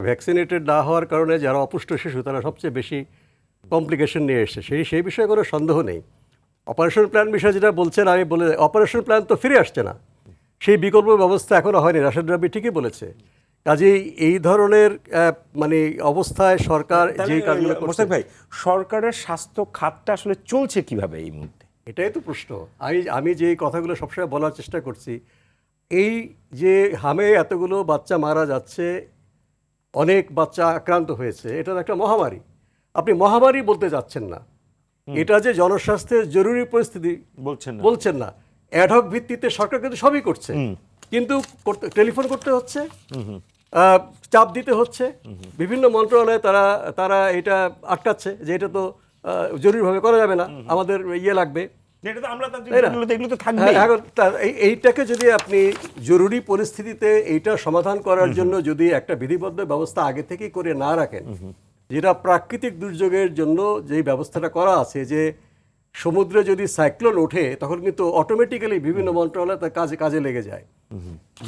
Vaccinated না হওয়ার কারণে যারা অপুষ্ট শিশু তারা সবচেয়ে বেশি কমপ্লিকেশন নিয়ে এসছে, সেই বিষয়ে কোনো সন্দেহ নেই। অপারেশন প্ল্যান বিষয়ে যেটা বলছেন, আমি বলে অপারেশন প্ল্যান তো ফিরে আসছে না, সেই বিকল্প ব্যবস্থা এখনও হয়নি। রাশেদ রাব্বি ঠিকই বলেছে। কাজেই এই ধরনের মানে অবস্থায় সরকার যে কাজগুলো করছে, ভাই, সরকারের স্বাস্থ্য খাতটা আসলে চলছে কিভাবে এই মুহূর্তে? এটাই তো প্রশ্ন। আমি যে কথাগুলো সবসময় বলার চেষ্টা করছি, এই যে হামে এতগুলো বাচ্চা মারা যাচ্ছে, অনেক বাচ্চা আক্রান্ত হয়েছে, এটা তো একটা মহামারী। আপনি মহামারী বলতে যাচ্ছেন না, এটা যে জনস্বাস্থ্যের জরুরি পরিস্থিতি বলছেন না। অ্যাডহক ভিত্তিতে সরকার কিন্তু সবই করছে, কিন্তু টেলিফোন করতে হচ্ছে, চাপ দিতে হচ্ছে, বিভিন্ন মন্ত্রণালয়ে তারা এটা আটকাচ্ছে যে এটা তো জরুরিভাবে করা যাবে না, আমাদের ইয়ে লাগবে। এখন এইটাকে যদি আপনি জরুরি পরিস্থিতিতে এইটা সমাধান করার জন্য যদি একটা বিধিবদ্ধ ব্যবস্থা আগে থেকেই করে না রাখেন, যেটা প্রাকৃতিক দুর্যোগের জন্য যেই ব্যবস্থাটা করা আছে, যে সমুদ্রে যদি সাইক্লোন ওঠে তখন কিন্তু অটোমেটিক্যালি বিভিন্ন মন্ত্রণালয় তার কাজে লেগে যায়।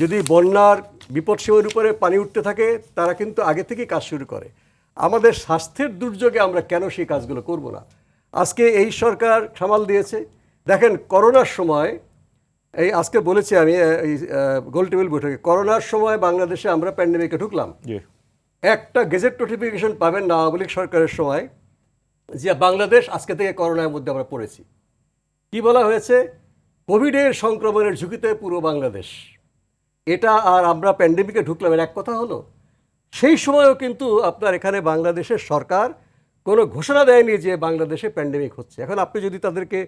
যদি বন্যার বিপদসীমার উপরে পানি উঠতে থাকে, তারা কিন্তু আগে থেকেই কাজ শুরু করে। আমাদের স্বাস্থ্যের দুর্যোগে আমরা কেন সেই কাজগুলো করব না? আজকে এই সরকার সামাল দিয়েছে। দেখেন, করোনার সময়, এই আজকে বলেছি আমি এই গোল টেবিল বৈঠকে, করোনার সময় বাংলাদেশে আমরা প্যান্ডেমিকে ঢুকলাম, একটা গেজেট নোটিফিকেশন পাবেন না আওয়ামী লীগ সরকারের সময় যে বাংলাদেশ আজকে থেকে করোনার মধ্যে আমরা পড়েছি। কি বলা হয়েছে? কোভিডের সংক্রমণের ঝুঁকিতে পুরো বাংলাদেশ। এটা আর আমরা প্যান্ডেমিকে ঢুকলাম, এর এক কথা হলো। সেই সময়ও কিন্তু আপনার এখানে বাংলাদেশের সরকার কোনো ঘোষণা দেয়নি যে বাংলাদেশে প্যান্ডেমিক হচ্ছে। এখন আপনি যদি তাদেরকে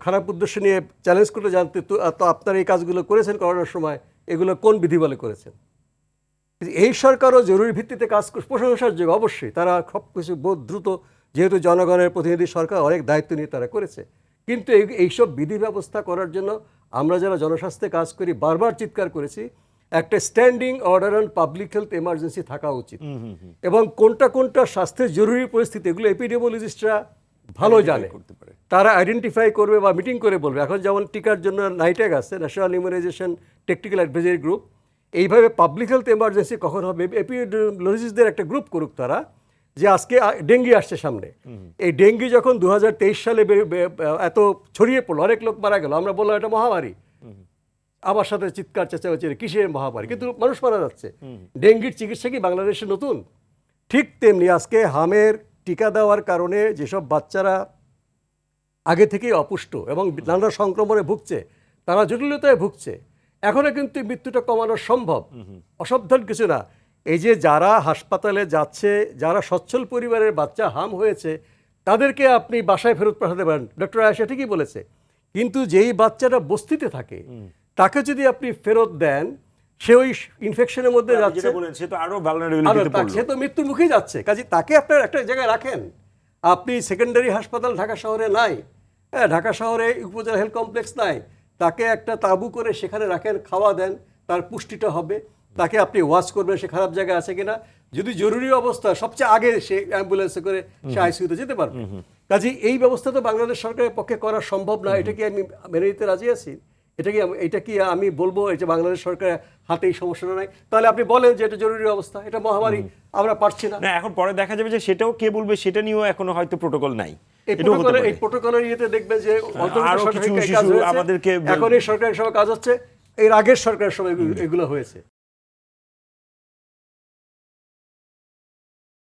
খারাপ উদ্দেশ্য নিয়ে চ্যালেঞ্জ করতে জানতে, তো আপনারা এই কাজগুলো করেছেন করোনার সময়, এগুলো কোন বিধি বলে করেছেন? এই সরকারও জরুরি ভিত্তিতে কাজ প্রশংসার যোগ্য, অবশ্যই তারা সব কিছু বহু দ্রুত, যেহেতু জনগণের প্রতিনিধি সরকার, অনেক দায়িত্ব নিয়ে তারা করেছে। কিন্তু এইসব বিধি ব্যবস্থা করার জন্য আমরা যারা জনস্বাস্থ্যে কাজ করি বারবার চিৎকার করেছি, একটা standing order on public health emergency থাকা উচিত। এবং কোনটা কোনটা স্বাস্থ্যের জরুরি পরিস্থিতি, এগুলো এপিডেমিওলজিস্টরা ভালো জানে, তারা আইডেন্টিফাই করবে বা মিটিং করে বলবে। এখন যেমন টিকার জন্য নাইটেক আছে, national immunisation technical advisory group, এইভাবে পাবলিক হেলথ এমার্জেন্সি কখন হবে, এপিডেমিওলজিস্টদের একটা গ্রুপ করুক তারা, যে আজকে ডেঙ্গি আসছে সামনে। এই ডেঙ্গি যখন 2023 সালে এত ছড়িয়ে পড়লো, অনেক লোক মারা গেল, আমরা বললাম এটা মহামারী। আমার সাথে চিৎকার চেঁচামেচি, কিসের মহামারী, কিন্তু মানুষ মারা যাচ্ছে। ডেঙ্গির চিকিৎসা কি বাংলাদেশে নতুন? ঠিক তেমনি আজকে হামের টিকা দেওয়ার কারণে যেসব বাচ্চারা আগে থেকেই অপুষ্ট এবং নানা সংক্রমণে ভুগছে, তারা জটিলতায় ভুগছে, এখনও কিন্তু মৃত্যুটা কমানো সম্ভব, অসাবধান কিছু না। এই যে যারা হাসপাতালে যাচ্ছে, যারা সচ্ছল পরিবারের বাচ্চা হাম হয়েছে, তাদেরকে আপনি বাসায় ফেরত পাঠাতে পারেন, ডক্টর আয়েশা ঠিকই বলেছে। কিন্তু যেই বাচ্চাটা বস্তিতে থাকে, তাকে যদি আপনি ফেরত দেন, সে ওই ইনফেকশনের মধ্যে যাচ্ছে, সে তো মৃত্যুর মুখেই যাচ্ছে। কাজে তাকে আপনার একটা জায়গায় রাখেন। আপনি সেকেন্ডারি হাসপাতাল ঢাকা শহরে নাই, হ্যাঁ, ঢাকা শহরে উপজেলা হেলথ কমপ্লেক্স নাই, তাকে একটা তাঁবু করে সেখানে রাখেন, খাওয়া দেন, তার পুষ্টিটা হবে। তাকে আপনি ওয়াচ করবেন সে খারাপ জায়গায় আছে কিনা। যদি জরুরি অবস্থা, সবচেয়ে আগে সে অ্যাম্বুলেন্সে করে সে আইসিইউতে যেতে পারবে। কাজে এই ব্যবস্থা তো বাংলাদেশ সরকারের পক্ষে করা সম্ভব না। এটা কি আমি মেনে নিতে রাজি আছি? এটা কি আমি বলবো এই যে বাংলাদেশ সরকারের হাতে এই সমস্যাটা নাই? তাহলে আপনি বলেন যে এটা জরুরি অবস্থা, এটা মহামারী, আমরা পারছি না। এখন পরে দেখা যাবে যে সেটাও কে বলবে, সেটা নিয়েও এখনো হয়তো প্রোটোকল নাই। এই প্রোটোকলের ইয়েতে দেখবেন যে আমাদেরকে এখন এই সরকারের সময় কাজ হচ্ছে, এর আগের সরকারের সময় এগুলো হয়েছে।